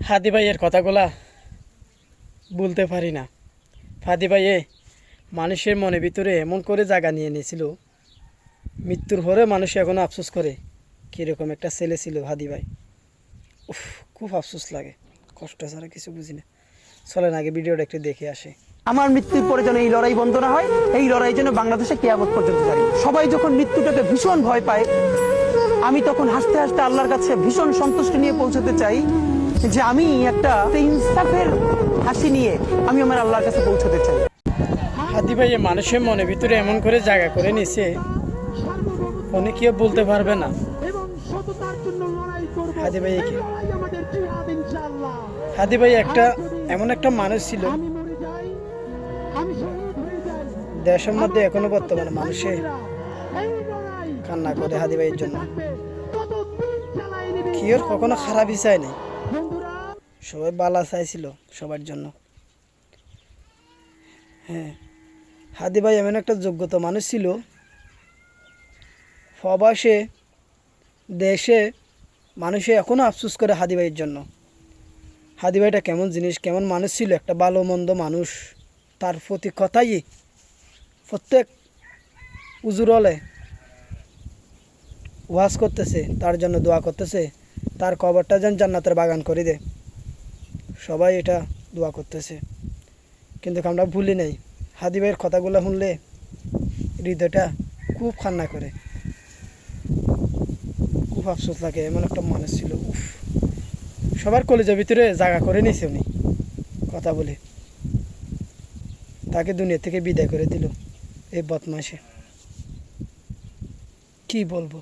হাদি ভাইয়ের কথাগুলা বলতে পারি না। হাদি ভাইয়ে মানুষের মনে ভিতরে এমন করে জায়গা নিয়ে নিয়েছিল, মৃত্যুর পরে মানুষ এখনও আফসোস করে কীরকম একটা ছেলে ছিল হাদি ভাই। উফ, খুব আফসোস লাগে, কষ্ট ছাড়া কিছু বুঝি না। চলেন আগে ভিডিওটা একটু দেখে আসে। আমার মৃত্যুর পরে যেন এই লড়াই বন্ধ না হয়, এই লড়াই যেন বাংলাদেশে কিয়ামত পর্যন্ত জারি। সবাই যখন মৃত্যুটাকে ভীষণ ভয় পায়, আমি তখন হাসতে হাসতে আল্লাহর কাছে ভীষণ সন্তুষ্টি নিয়ে পৌঁছতে চাই যে আমি একটা ইনসাফের হাসি নিয়ে আমি আমার আল্লাহর কাছে পৌঁছতে চাই। হাদি ভাই মানুষের মনে ভিতরে এমন করে জায়গা করে নিছে, উনি কেউ বলতে পারবে না। হাদি ভাই কি, হাদি ভাই একটা এমন একটা মানুষ ছিল, দেশের মধ্যে এখনো বর্তমানে মানুষে কান্না করে হাদি ভাইয়ের জন্য। কেউ কখনো খারাপই চায়নি, সবাই বালা চাইছিল সবার জন্য। হ্যাঁ, হাদি ভাই এমন একটা যোগ্যতা মানুষ ছিল, প্রবাসে দেশে মানুষে এখনও আফসোস করে হাদি ভাইয়ের জন্য। হাদি ভাইটা কেমন জিনিস, কেমন মানুষ ছিল, একটা ভালো মন্দ মানুষ। তার প্রতি কথাই প্রত্যেক উজুরলে ওয়াজ করতেছে, তার জন্য দোয়া করতেছে, তার কবরটা যেন জান্নাতের বাগান করে দে, সবাই এটা দোয়া করতেছে। কিন্তু আমরা ভুলি নাই, হাদি ভাইয়ের কথাগুলো শুনলে হৃদয়টা খুব কান্না করে, খুব আফসোস লাগে। এমন একটা মানুষ ছিল, উফ, সবার কলেজের ভিতরে জায়গা করে নিয়েছে উনি। কথা বলে তাকে দুনিয়া থেকে বিদায় করে দিল এই বদমাশে। কি বলবো।